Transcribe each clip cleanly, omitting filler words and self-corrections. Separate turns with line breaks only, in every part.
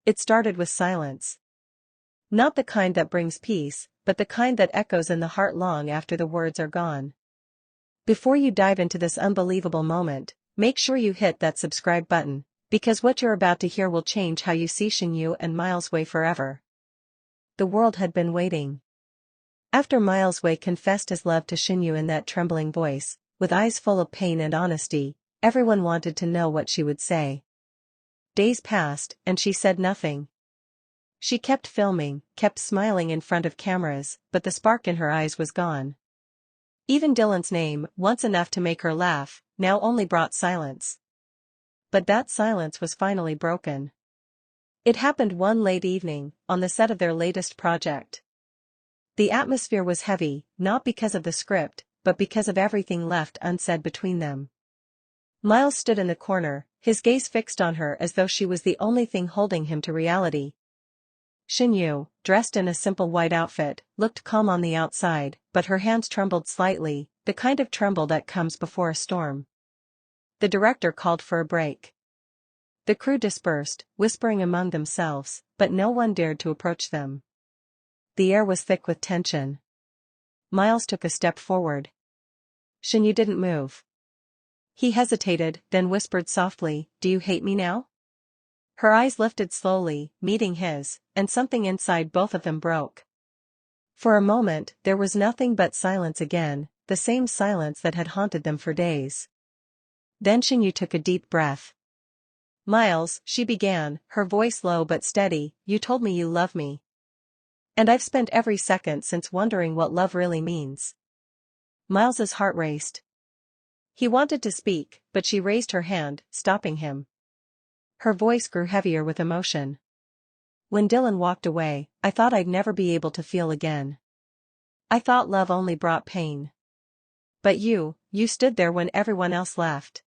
It started with silence. Not the kind that brings peace, but the kind that echoes in the heart long after the words are gone. Before you dive into this unbelievable moment, make sure you hit that subscribe button, because what you're about to hear will change how you see Shen Yue and Miles Wei forever. The world had been waiting. After Miles Wei confessed his love to Shen Yue in that trembling voice, with eyes full of pain and honesty, everyone wanted to know what she would say. Days passed, and she said nothing. She kept filming, kept smiling in front of cameras, but the spark in her eyes was gone. Even Dylan's name, once enough to make her laugh, now only brought silence. But that silence was finally broken. It happened one late evening, on the set of their latest project. The atmosphere was heavy, not because of the script, but because of everything left unsaid between them. Miles stood in the corner, his gaze fixed on her as though she was the only thing holding him to reality. Shen Yue, dressed in a simple white outfit, looked calm on the outside, but her hands trembled slightly, the kind of tremble that comes before a storm. The director called for a break. The crew dispersed, whispering among themselves, but no one dared to approach them. The air was thick with tension. Miles took a step forward. Shen Yue didn't move. He hesitated, then whispered softly, "Do you hate me now?" Her eyes lifted slowly, meeting his, and something inside both of them broke. For a moment, there was nothing but silence again, the same silence that had haunted them for days. Then Shen Yue took a deep breath. "Miles," she began, her voice low but steady, "you told me you love me. And I've spent every second since wondering what love really means." Miles's heart raced. He wanted to speak, but she raised her hand, stopping him. Her voice grew heavier with emotion. "When Dylan walked away, I thought I'd never be able to feel again. I thought love only brought pain. But you stood there when everyone else left.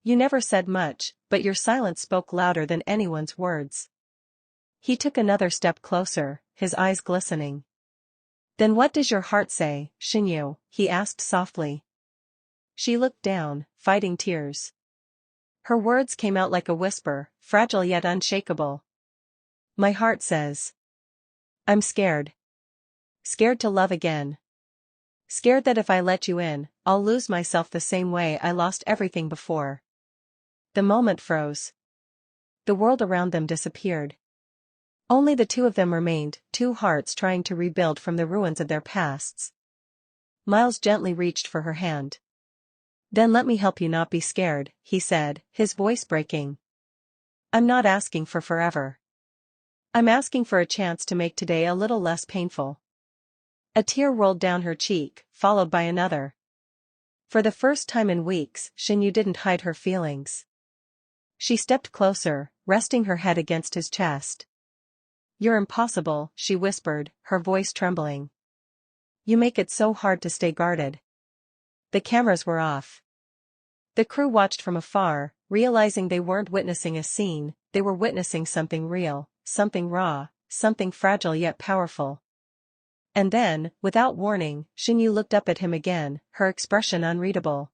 You never said much, but your silence spoke louder than anyone's words." He took another step closer, his eyes glistening. "Then what does your heart say, Shen Yue?" he asked softly. She looked down, fighting tears. Her words came out like a whisper, fragile yet unshakable. "My heart says, I'm scared. Scared to love again. Scared that if I let you in, I'll lose myself the same way I lost everything before." The moment froze. The world around them disappeared. Only the two of them remained, two hearts trying to rebuild from the ruins of their pasts. Miles gently reached for her hand. "Then let me help you not be scared," he said, his voice breaking. "I'm not asking for forever. I'm asking for a chance to make today a little less painful." A tear rolled down her cheek, followed by another. For the first time in weeks, Shen Yue didn't hide her feelings. She stepped closer, resting her head against his chest. "You're impossible," she whispered, her voice trembling. "You make it so hard to stay guarded." The cameras were off. The crew watched from afar, realizing they weren't witnessing a scene, they were witnessing something real, something raw, something fragile yet powerful. And then, without warning, Shen Yue looked up at him again, her expression unreadable.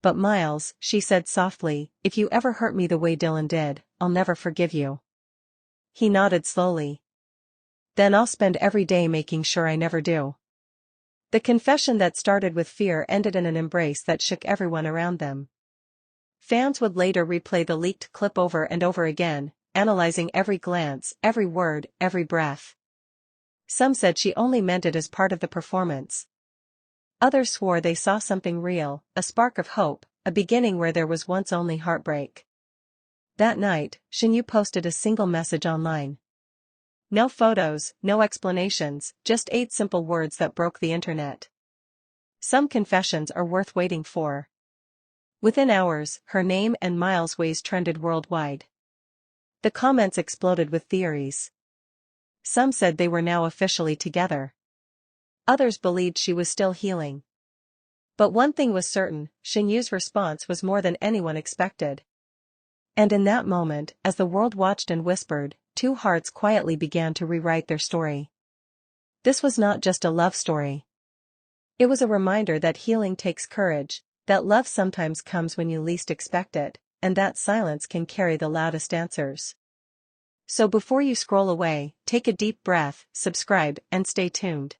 "But Miles," she said softly, "if you ever hurt me the way Dylan did, I'll never forgive you." He nodded slowly. "Then I'll spend every day making sure I never do." The confession that started with fear ended in an embrace that shook everyone around them. Fans would later replay the leaked clip over and over again, analyzing every glance, every word, every breath. Some said she only meant it as part of the performance. Others swore they saw something real, a spark of hope, a beginning where there was once only heartbreak. That night, Shen Yue posted a single message online. No photos, no explanations, just 8 simple words that broke the internet. Some confessions are worth waiting for. Within hours, her name and Miles Wei's trended worldwide. The comments exploded with theories. Some said they were now officially together. Others believed she was still healing. But one thing was certain, Shen Yue's response was more than anyone expected. And in that moment, as the world watched and whispered, two hearts quietly began to rewrite their story. This was not just a love story. It was a reminder that healing takes courage, that love sometimes comes when you least expect it, and that silence can carry the loudest answers. So before you scroll away, take a deep breath, subscribe, and stay tuned.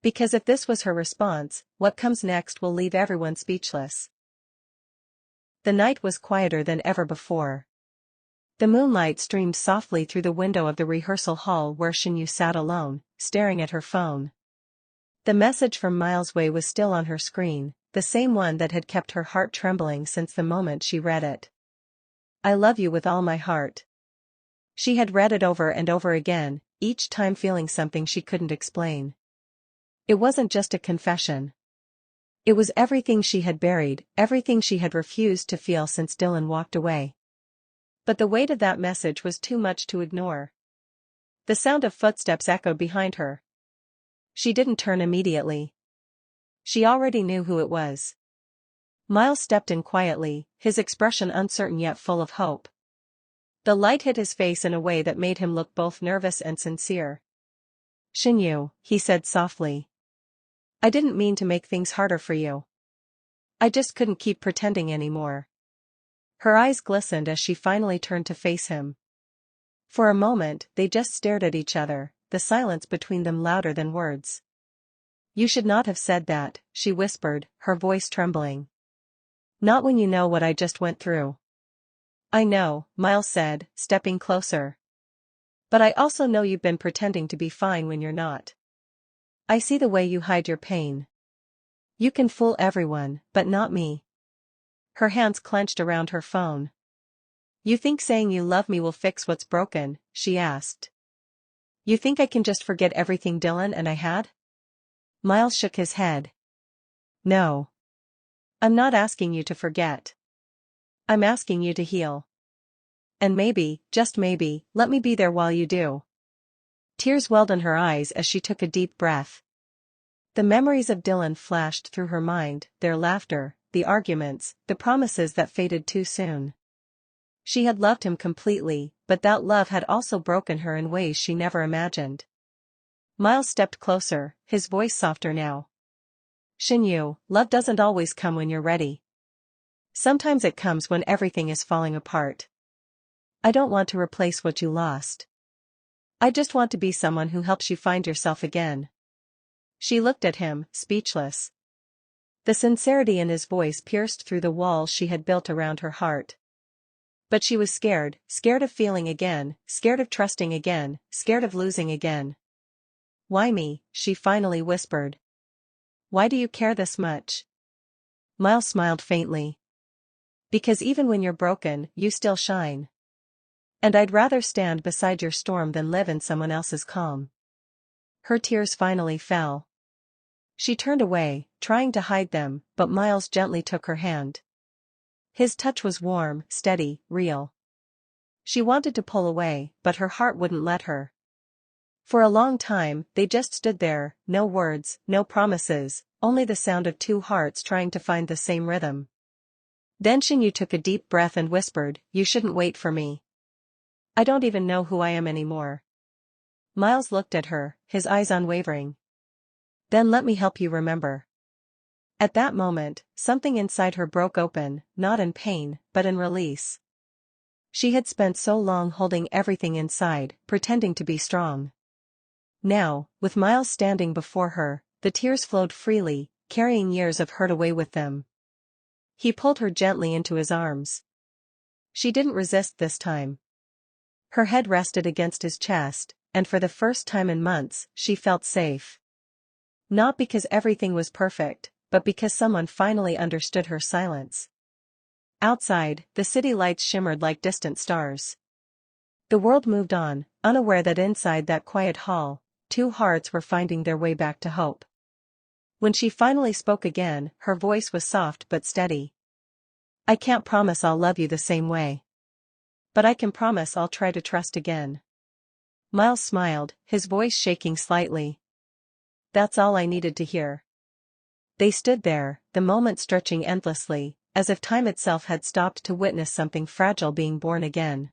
Because if this was her response, what comes next will leave everyone speechless. The night was quieter than ever before. The moonlight streamed softly through the window of the rehearsal hall where Shinyu sat alone, staring at her phone. The message from Miles Wei was still on her screen, the same one that had kept her heart trembling since the moment she read it. I love you with all my heart. She had read it over and over again, each time feeling something she couldn't explain. It wasn't just a confession. It was everything she had buried, everything she had refused to feel since Dylan walked away. But the weight of that message was too much to ignore. The sound of footsteps echoed behind her. She didn't turn immediately. She already knew who it was. Miles stepped in quietly, his expression uncertain yet full of hope. The light hit his face in a way that made him look both nervous and sincere. Shinyu, he said softly. I didn't mean to make things harder for you. I just couldn't keep pretending anymore. Her eyes glistened as she finally turned to face him. For a moment, they just stared at each other, the silence between them louder than words. You should not have said that, she whispered, her voice trembling. Not when you know what I just went through. I know, Miles said, stepping closer. But I also know you've been pretending to be fine when you're not. I see the way you hide your pain. You can fool everyone, but not me. Her hands clenched around her phone. You think saying you love me will fix what's broken? She asked. You think I can just forget everything Dylan and I had? Miles shook his head. No. I'm not asking you to forget. I'm asking you to heal. And maybe, just maybe, let me be there while you do. Tears welled in her eyes as she took a deep breath. The memories of Dylan flashed through her mind, their laughter, the arguments, the promises that faded too soon. She had loved him completely, but that love had also broken her in ways she never imagined. Miles stepped closer, his voice softer now. Shinyu, love doesn't always come when you're ready. Sometimes it comes when everything is falling apart. I don't want to replace what you lost. I just want to be someone who helps you find yourself again. She looked at him, speechless. The sincerity in his voice pierced through the walls she had built around her heart. But she was scared, scared of feeling again, scared of trusting again, scared of losing again. Why me? She finally whispered. Why do you care this much? Miles smiled faintly. Because even when you're broken, you still shine. And I'd rather stand beside your storm than live in someone else's calm. Her tears finally fell. She turned away, trying to hide them, but Miles gently took her hand. His touch was warm, steady, real. She wanted to pull away, but her heart wouldn't let her. For a long time, they just stood there, no words, no promises, only the sound of two hearts trying to find the same rhythm. Then Shinyu took a deep breath and whispered, You shouldn't wait for me. I don't even know who I am anymore. Miles looked at her, his eyes unwavering. Then let me help you remember. At that moment, something inside her broke open, not in pain, but in release. She had spent so long holding everything inside, pretending to be strong. Now, with Miles standing before her, the tears flowed freely, carrying years of hurt away with them. He pulled her gently into his arms. She didn't resist this time. Her head rested against his chest, and for the first time in months, she felt safe. Not because everything was perfect, but because someone finally understood her silence. Outside, the city lights shimmered like distant stars. The world moved on, unaware that inside that quiet hall, two hearts were finding their way back to hope. When she finally spoke again, her voice was soft but steady. I can't promise I'll love you the same way. But I can promise I'll try to trust again. Miles smiled, his voice shaking slightly. That's all I needed to hear. They stood there, the moment stretching endlessly, as if time itself had stopped to witness something fragile being born again.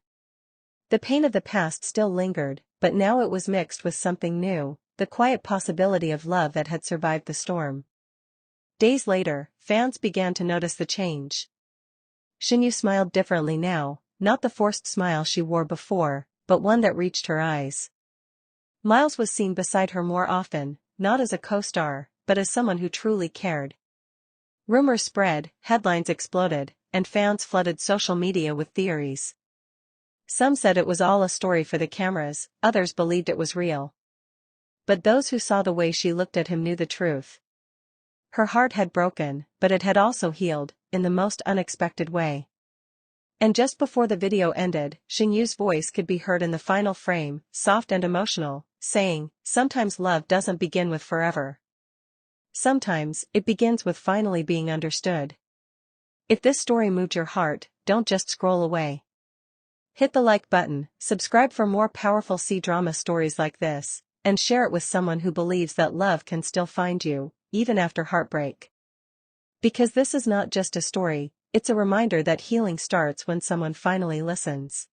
The pain of the past still lingered, but now it was mixed with something new, the quiet possibility of love that had survived the storm. Days later, fans began to notice the change. Shinyu smiled differently now, not the forced smile she wore before, but one that reached her eyes. Miles was seen beside her more often, not as a co-star, but as someone who truly cared. Rumors spread, headlines exploded, and fans flooded social media with theories. Some said it was all a story for the cameras, others believed it was real. But those who saw the way she looked at him knew the truth. Her heart had broken, but it had also healed, in the most unexpected way. And just before the video ended, Shen Yue's voice could be heard in the final frame, soft and emotional, saying, "Sometimes love doesn't begin with forever. Sometimes, it begins with finally being understood." If this story moved your heart, don't just scroll away. Hit the like button, subscribe for more powerful C-drama stories like this, and share it with someone who believes that love can still find you, even after heartbreak. Because this is not just a story, it's a reminder that healing starts when someone finally listens.